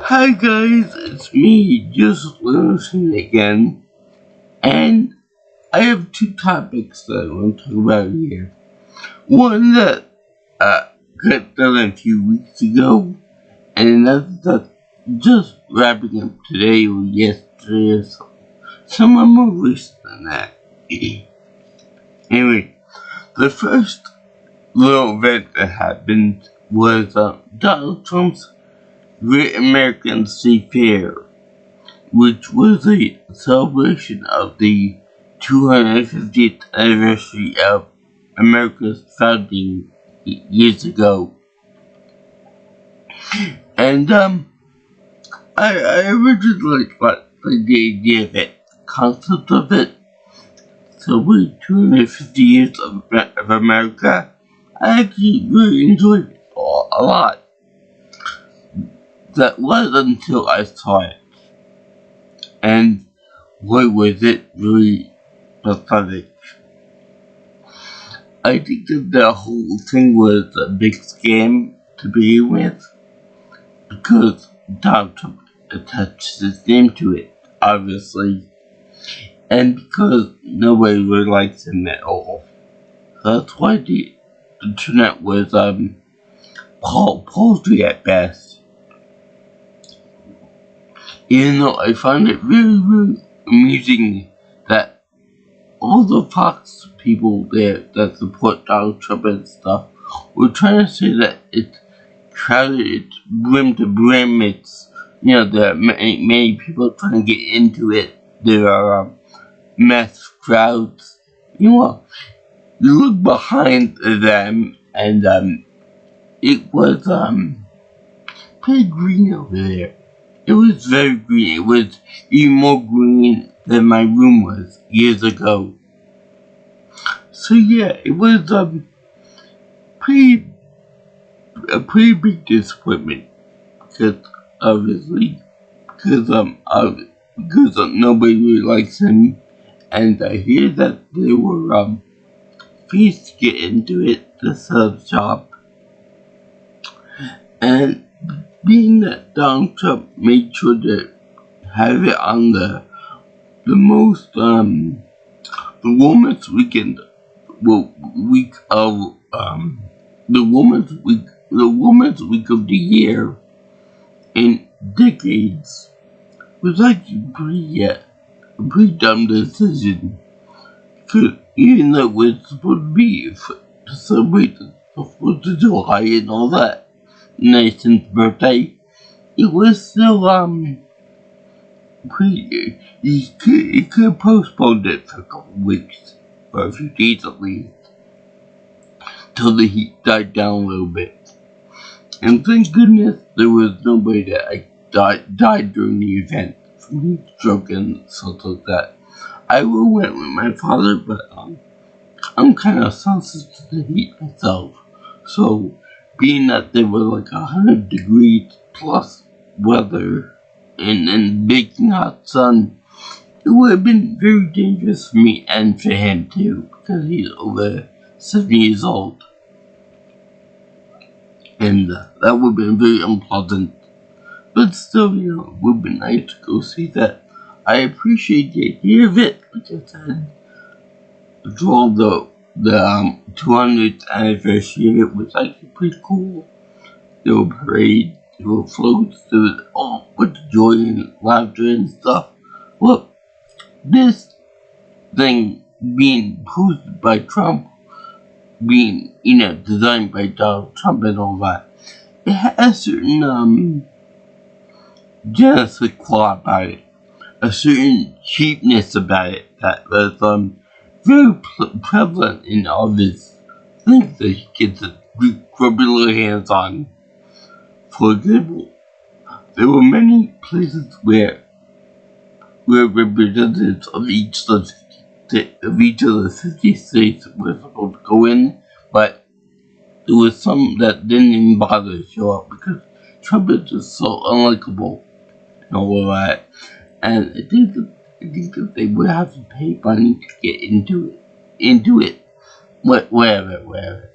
Hi guys, it's me, just listening again, and I have two topics that I want to talk about here. One that got done a few weeks ago, and another that just wrapping up today or yesterday or somewhere more recent than that. Anyway, the first little event that happened was Donald Trump's Great American State Fair, which was a celebration of the 250th anniversary of America's founding years ago. And I originally liked the idea of it, the concept of it. So with 250 years of America, I actually really enjoyed it a lot. That was until I saw it. And boy, was it really pathetic. I think that the whole thing was a big scam to begin with, because Donald Trump attached his name to it, obviously, and because nobody really likes him at all. That's why the internet was paltry at best. Even though I found it really, really amusing that all the Fox people there that support Donald Trump and stuff were trying to say that it's crowded, it's brim to brim, it's, there are many people trying to get into it, there are mass crowds. You look behind them and it was pretty green over there. It was very green. It was even more green than my room was years ago. So yeah, it was a pretty big disappointment, because obviously because nobody really likes him, and I hear that there were fees to get into it to set up shop, and being that Donald Trump made sure to have it on the most the warmest week of the warmest week of the year in decades, was actually a pretty dumb decision. Because even though it was supposed to be to celebrate the 4th of July and all that, Nathan's birthday, it was still he could have postponed it for a couple weeks, or a few days at least, till the heat died down a little bit. And thank goodness there was nobody that died during the event from heat stroke and stuff like that. I would went with my father, but I'm kind of sensitive to the heat myself, so being that there was like 100 degrees plus weather and baking hot sun, it would have been very dangerous for me and for him too, because he's over 70 years old. And that would have been very unpleasant. But still, it would have been nice to go see that. I appreciate the idea of it, like I said. For the 200th anniversary, it was actually pretty cool. There were parades, there were floats, there was all bunch of joy and laughter and stuff. Well, this thing being posted by Trump, being, designed by Donald Trump and all that, it had a certain, je ne quoi about it. A certain cheapness about it that was, very prevalent in all these things that he gets his grubby little hands on. For example, there were many places where representatives of each of the 50 states were supposed to go in, but there was some that didn't even bother to show up because Trump is just so unlikable and all of that. And I think that they would have to pay money to get into it. Whatever.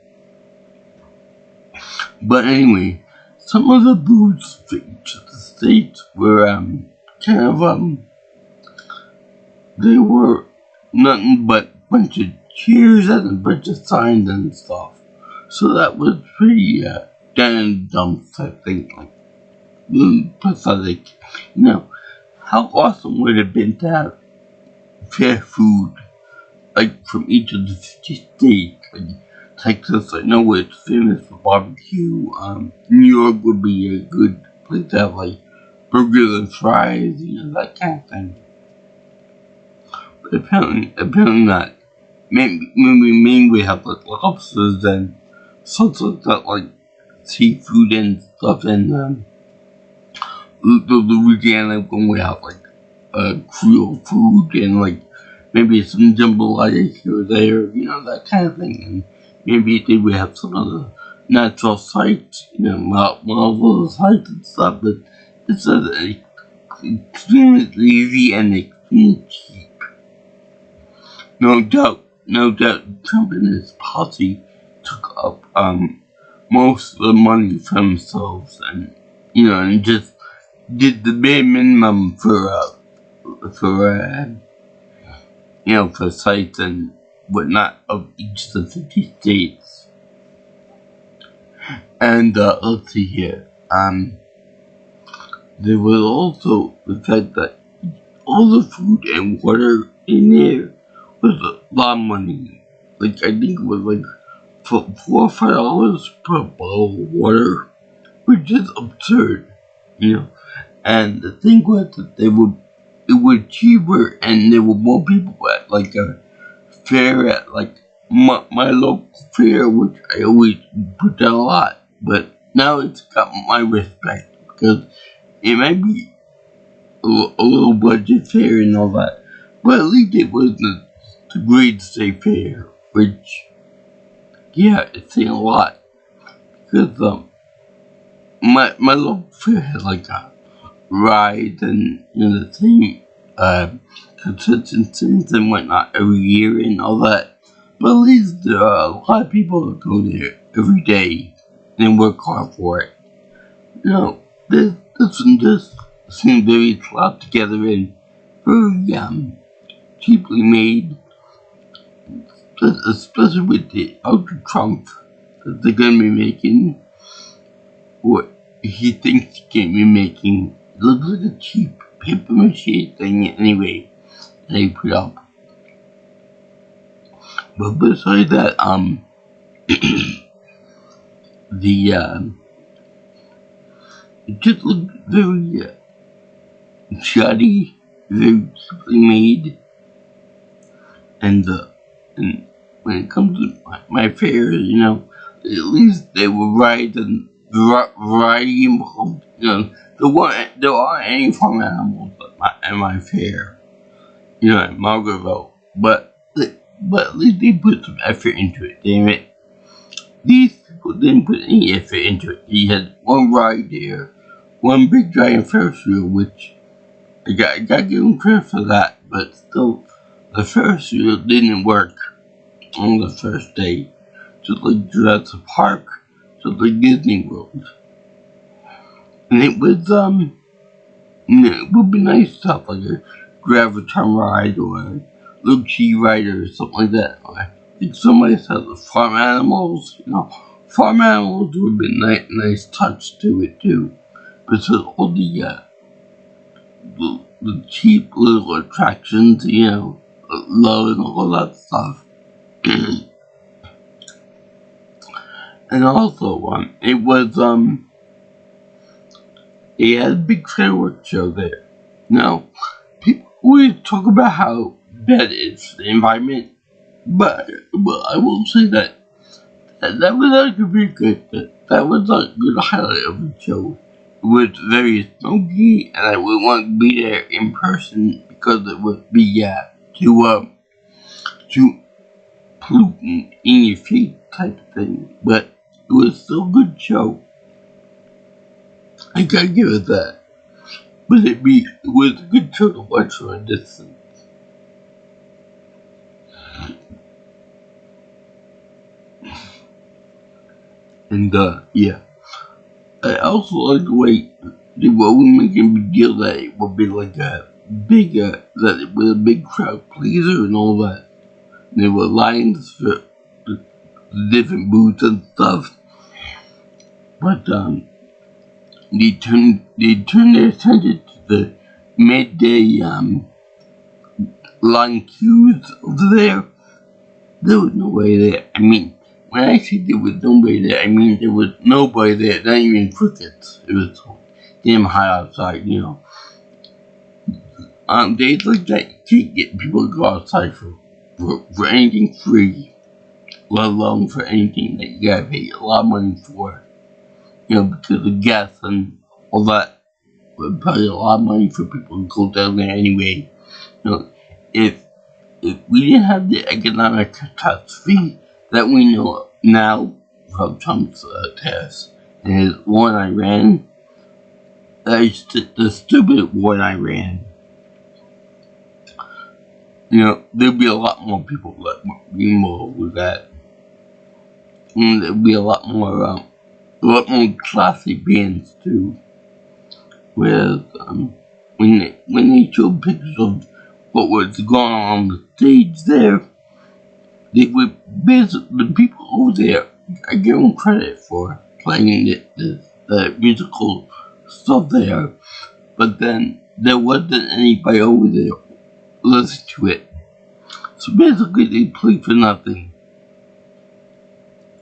But anyway, some of the booths for each of the states were kind of they were nothing but a bunch of cheers and a bunch of signs and stuff. So that was pretty damn dumb type thing, like pathetic. You know, how awesome would it have been to have fair food, like from each of the 50 states? Like Texas, I know it's famous for barbecue. New York would be a good place to have like burgers and fries, that kind of thing. But apparently not. Maybe we have like lobsters and such like that, like seafood and stuff, and the Louisiana when we have like Creole food and like maybe some jambalaya here or there, that kind of thing. And maybe they would have some other natural sites, marvelous sites and stuff, but it's extremely easy and extremely cheap. No doubt, Trump and his posse took up most of the money for themselves, and and just did the bare minimum for sites and whatnot of each of the 50 states. And let's see here. There was also the fact that all the food and water in there was a lot of money. Like I think it was like $4 or $5 per bottle of water, which is absurd, And the thing was that it was cheaper and there were more people at like a fair at like my local fair, which I always put down a lot, but now it's got my respect because it might be a little budget fair and all that, but at least it was the Great State Fair, which it's saying a lot because my local fair had like a ride and the same consistencies and whatnot every year and all that. But at least there are a lot of people that go there every day and work hard for it. This one just seemed very slapped together and very cheaply made, especially with the Ultra Trump that they're gonna be making. What he thinks he can be making. It looks like a cheap paper mache thing anyway they put up. But besides that, it just looked very shoddy, very cheaply made, and when it comes to my fairs, at least they were right and variety involved. There aren't any farm animals at my fair, at Margaretville, but at least they put some effort into it. Damn it, these people didn't put any effort into it. He had one ride there, one big giant Ferris wheel, which I got to give him credit for that, but still, the Ferris wheel didn't work on the first day, just like Jurassic Park, just like Disney World. And it was, it would be nice to have like a Graviton ride or a Luchi ride or something like that. Or like somebody said the farm animals, farm animals would be a nice touch to it too. But so all the cheap little attractions, love and all that stuff. And also, it was, they had a big fireworks show there. Now, people always talk about how bad it is for the environment, but I will say that was actually pretty good. That was a good highlight of the show. It was very smoky, and I would want to be there in person because it would be too pollutant in your feet type of thing. But it was still a good show. I gotta give it that. But it was a good show to watch from a distance. And I also like the way they were making a big deal that it would be like a that it was a big crowd pleaser and all that. And there were lines for the different booths and stuff. But they turned their attention to the midday line queues over there. There was nobody there. I mean, when I say there was nobody there, I mean there was nobody there, not even crickets. It was so damn hot outside, you know. Days like that, you can't get people to go outside for anything free, let alone for anything that you gotta pay a lot of money for. You know, because of gas and all that, would probably a lot of money for people to go down there anyway. You know, if we didn't have the economic catastrophe that we know now from Trump's tariffs and his war in Iran, the stupid war in Iran, you know, there'd be a lot more people that would be involved with that. And there'd be a lot more classy bands too. Whereas when they showed pictures of what was going on the stage there, they would the people over there, I give them credit for playing the musical stuff there, but then there wasn't anybody over there listening to it. So basically they played for nothing.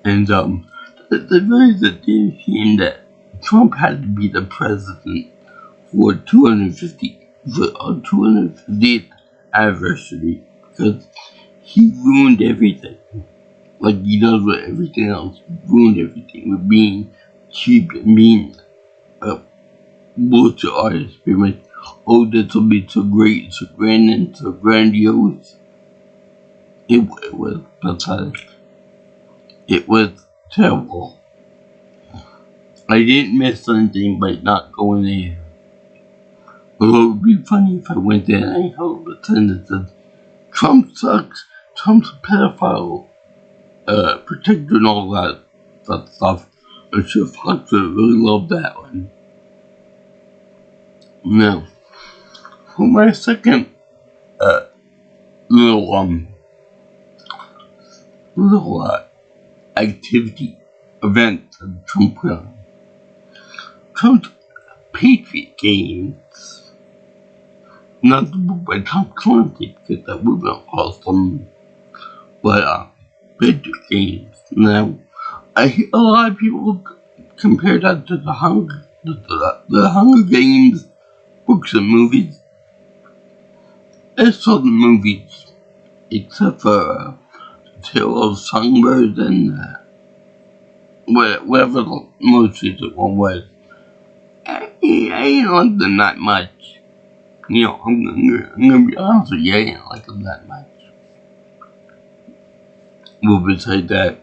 And the very damn shame that Trump had to be the president for 250th anniversary, because he ruined everything. Like he does with everything else. He ruined everything with being cheap and being a bullshit artist. Pretty much, oh, this will be so great, so grand, and so grandiose. It was pathetic. It was terrible. I didn't miss anything by not going there. Although it would be funny if I went there and I held a sign that said, Trump sucks, Trump's a pedophile, protector and all that stuff. I'm sure Fox would really love that one. Now, for my second, little activity, event that Trump put on. Trump's Patriot games. Not the book by Tom Clancy, because that would be awesome. But, Patriot games. Now, I hear a lot of people compare that to the Hunger Games books and movies. I saw the movies, except for Tale of Songbirds and whatever the most recent one was. I ain't like them that much. You know, I'm gonna be honest with you, I ain't like them that much. Well, besides that,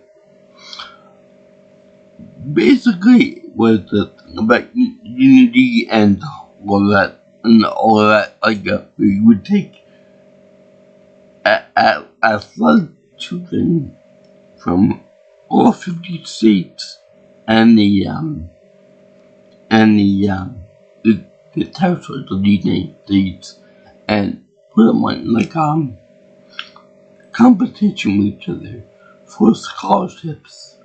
basically, it was the thing about unity and all that, like, we would take athletic children from all 50 states and the territories of the United States and put them on like competition with each other for scholarships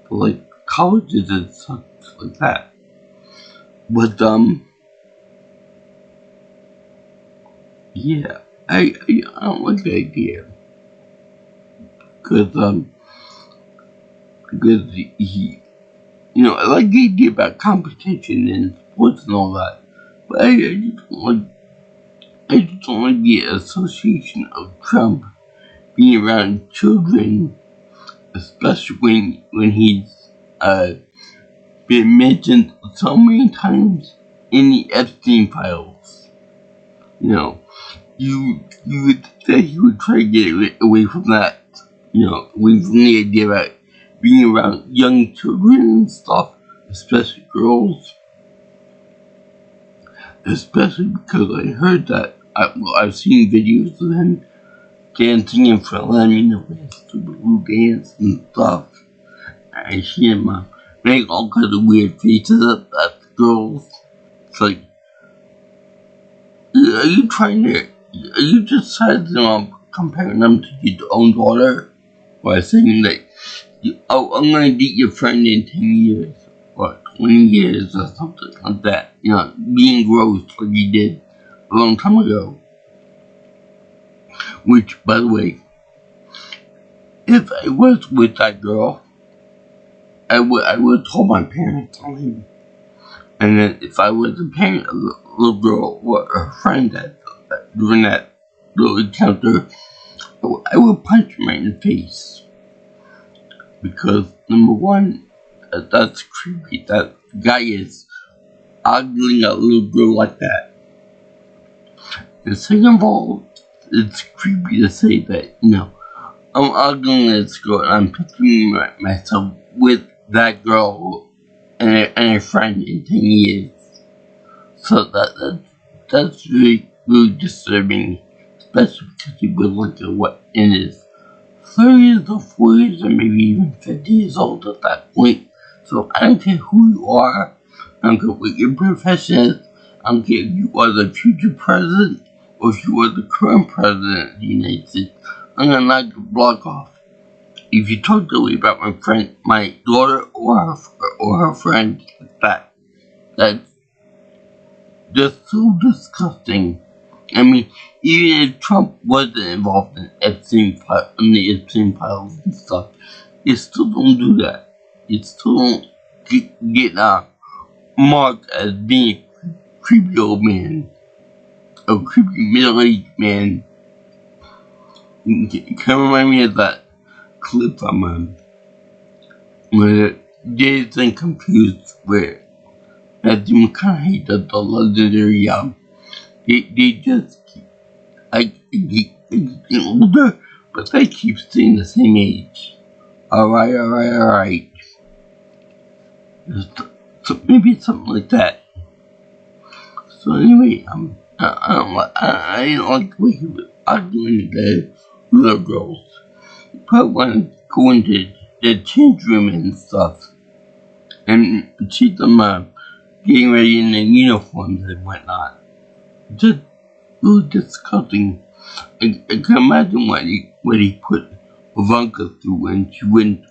for like colleges and stuff like that. But yeah, I don't like the idea because he, you know, I like the idea about competition and sports and all that, but I just don't like the association of Trump being around children, especially when he's been mentioned so many times in the Epstein files. You know, you would think that he would try to get away from that. You know, away from the idea about being around young children and stuff, especially girls. Especially because I heard that, I've seen videos of him dancing in front of them, you know, with stupid blue dance and stuff. I see him make all kinds of weird faces at the girls. It's like, are you trying to, are you just trying to comparing them to your own daughter? By saying that, I'm gonna date your friend in 10 years, or 20 years, or something like that. Being gross like you did a long time ago. Which, by the way, if I was with that girl, I would have told my parents on him. And then if I was a parent of the little girl or her friend during that little encounter, I would punch him right in the face. Because, number one, that's creepy. That guy is ogling a little girl like that. And second of all, it's creepy to say that, I'm ogling this girl and I'm picturing myself with that girl and her friend in 10 years. So that's really, really disturbing, especially because he was like what, in his 30s or 40s or maybe even 50 years old at that point. So I don't care who you are, I don't care what your profession is, I don't care if you are the future president or if you are the current president of the United States. I'm gonna knock your block off. If you talk to me about my daughter or her friend like that, that's just so disgusting. I mean, even if Trump wasn't involved in the Epstein files and stuff, you still don't do that. You still don't get marked as being a creepy old man, a creepy middle-aged man. It kind of remind me of that clip from where Dazed and Confused, where Matthew McConaughey does the legendary they just keep getting older, but they keep staying the same age. Alright. So maybe it's something like that. So anyway, I didn't like the way he was arguing the little girls. He probably wanted to go into the change room and stuff, and see them getting ready in their uniforms and whatnot. Just really disgusting. I can imagine what he put Ivanka through when she went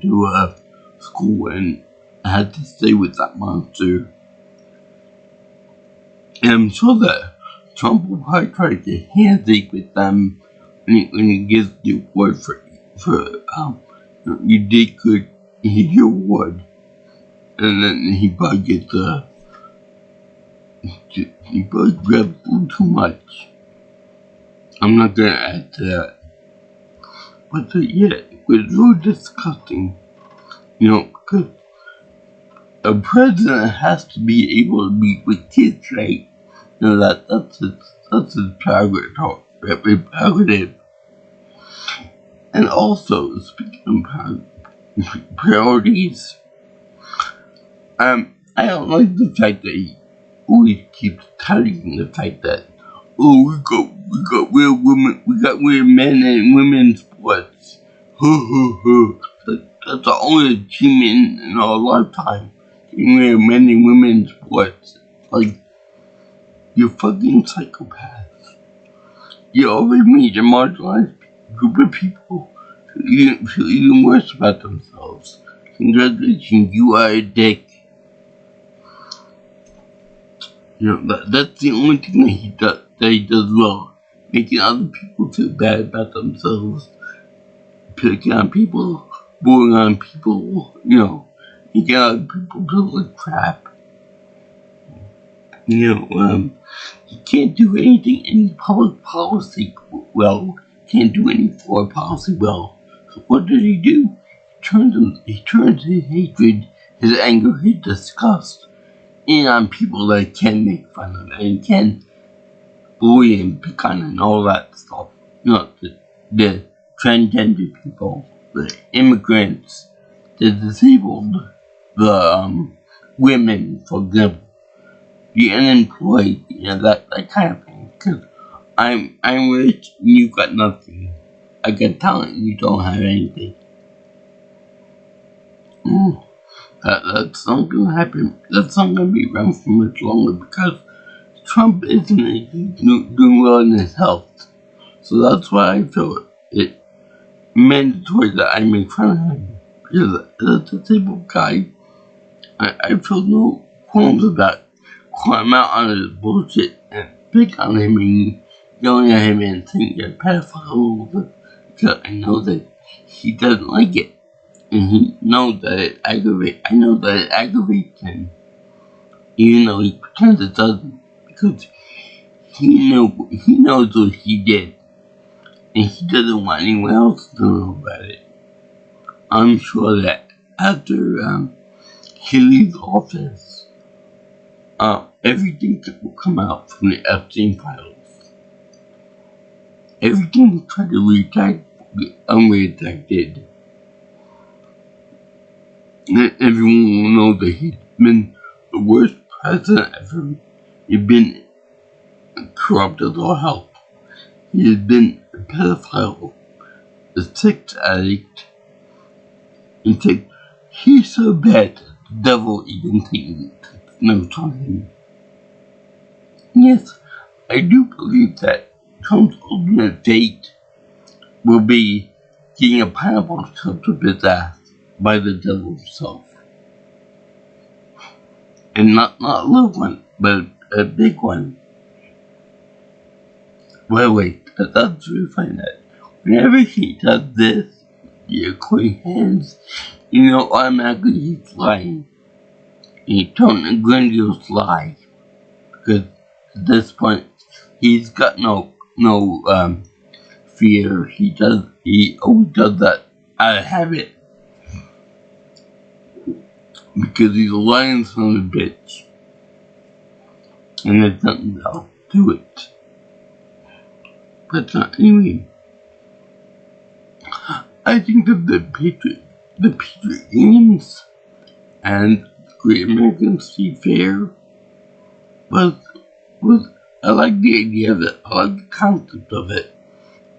to school and had to stay with that monster. And I'm sure that Trump will probably try to get handshake with them when he gives the award for you did good, here's your award. And then he probably gets he probably grabs a little too much. I'm not gonna add to that. But yeah, it was really disgusting. Because a president has to be able to meet with kids, right? That's his prerogative. And also, speaking of priorities, I don't like the fact that he always keeps touting the fact that, we got real women, we got real men and women sports. That's the only achievement in our lifetime. Real men and women sports. Like, you're fucking psychopaths. You already made a marginalized group of people feel even worse about themselves. Congratulations, you are a dick. That's the only thing that he does well. Making other people feel bad about themselves. Picking on people, bullying on people, making other people feel like crap. He can't do anything in public policy well. Can't do any foreign policy well. So what does he do? He turns his hatred, his anger, his disgust in on people that can make fun of and can bully and pick on and all that stuff. The transgender people, the immigrants, the disabled, the women, for example, the unemployed, that kind of thing. Because I'm rich and you got nothing. I got talent and you don't have anything. That's not gonna happen. That's not gonna be around for much longer because Trump isn't doing well in his health. So that's why I feel it mandatory that I make fun of him. Because as a disabled guy, I feel no qualms about calling him out on his bullshit and pick on him and yelling at him and saying you're a pedophile because I know that he doesn't like it. And he knows that it aggravates. I know that it aggravates him, even though he pretends it doesn't, because he knows what he did, and he doesn't want anyone else to know about it. I'm sure that after he leaves office, everything will come out from the Epstein files. Everything he tried to redact will be unredacted. And everyone will know that he's been the worst president ever. He's been corrupt as all hell. He has been a pedophile, a sex addict, and he's so bad that the devil even takes notes on him. Yes, I do believe that Trump's ultimate fate will be getting a pineapple shoved up his ass by the devil himself. And not a little one, but a big one. Wait, that's really funny that whenever he does this, the clean hands, automatically he's lying. He's telling a grandiose lie. Because at this point, he's got no fear. He always does that out of habit. Because he's a lying son of a bitch. And there's nothing else to it. But anyway, I think that the Patriot Games and the Great American State Fair was I like the idea of it. I like the concept of it.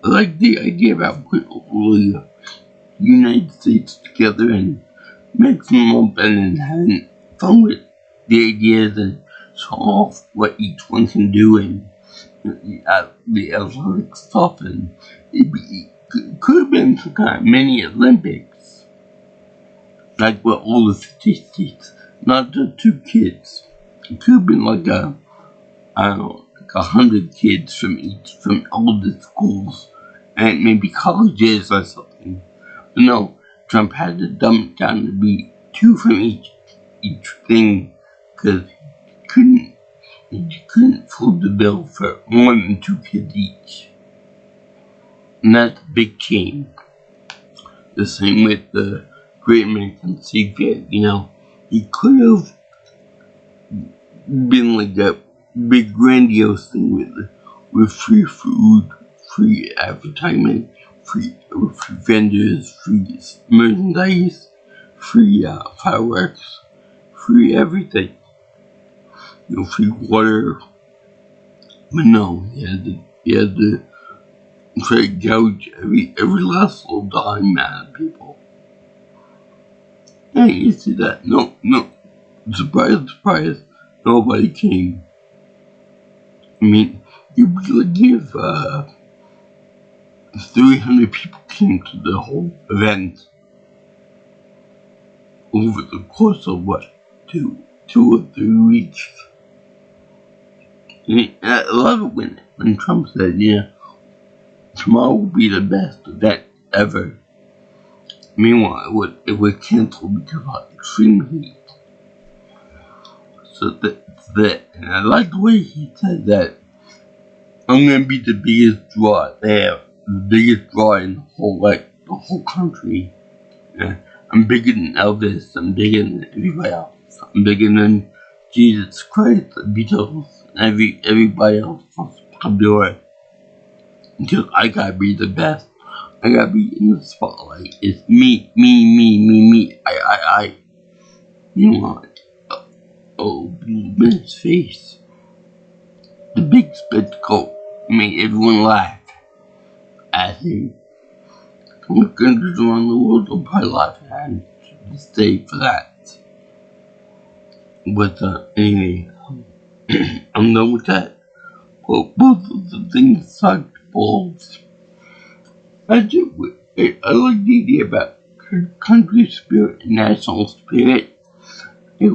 I like the idea about putting all the United States together and mixing them up and having fun with the ideas and show off what each one can do and the athletic stuff, and it could have been some kind of mini Olympics, like what all the 50 states, not just 2 kids. It could have been like 100 kids from all the schools, and maybe colleges or something. But no, Trump had to dumb it down to be 2 from each thing, because he couldn't foot the bill for more than 2 kids each. And that's a big change. The same with the Great American State Fair, He could have been like that big grandiose thing with free food, free advertisement, free vendors, free merchandise, free fireworks, free everything. Free water. But no, he had to try to gouge every last little dime out of people. And you see that? No. Surprise, nobody came. I mean, you believe 300 people came to the whole event over the course of 2 or 3 weeks. I love it when Trump said, tomorrow will be the best event ever. Meanwhile, it was canceled because of extreme heat. So and I like the way he said that I'm gonna be the biggest draw there, the biggest draw in the whole country. I'm bigger than Elvis. I'm bigger than everybody else. I'm bigger than Jesus Christ, the Beatles, and everybody else was popular. Because I gotta be the best. I gotta be in the spotlight. It's me, I. Blew in his face. The big spectacle made everyone laugh at him. Some countries around the world will probably laugh at him to this day for that. But anyway, I'm done with that. Well, both of the things sucked balls. I like the idea about country spirit and national spirit. I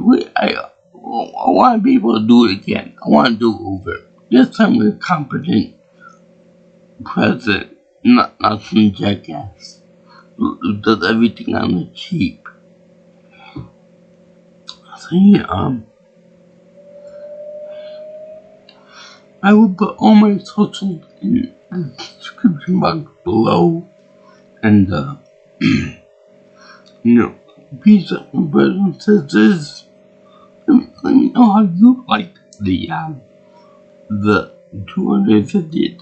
want to be able to do it again. I want to do it over. This time with a competent president, not some jackass who does everything on the cheap. So yeah, I will put all my socials in the description box below, and peace out, my brothers and sisters. Let me know how you like the 250th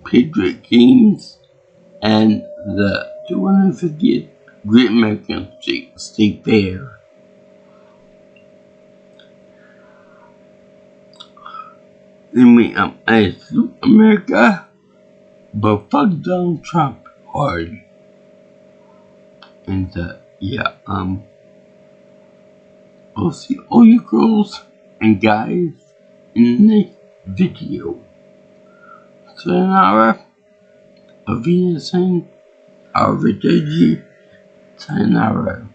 Patriot games and the 250th Great American State Fair. Anyway, I salute America, but fuck Donald Trump hard. And I'll see all you girls and guys in the next video. Sayonara, Avina Sen, Arrivederci, Sayonara.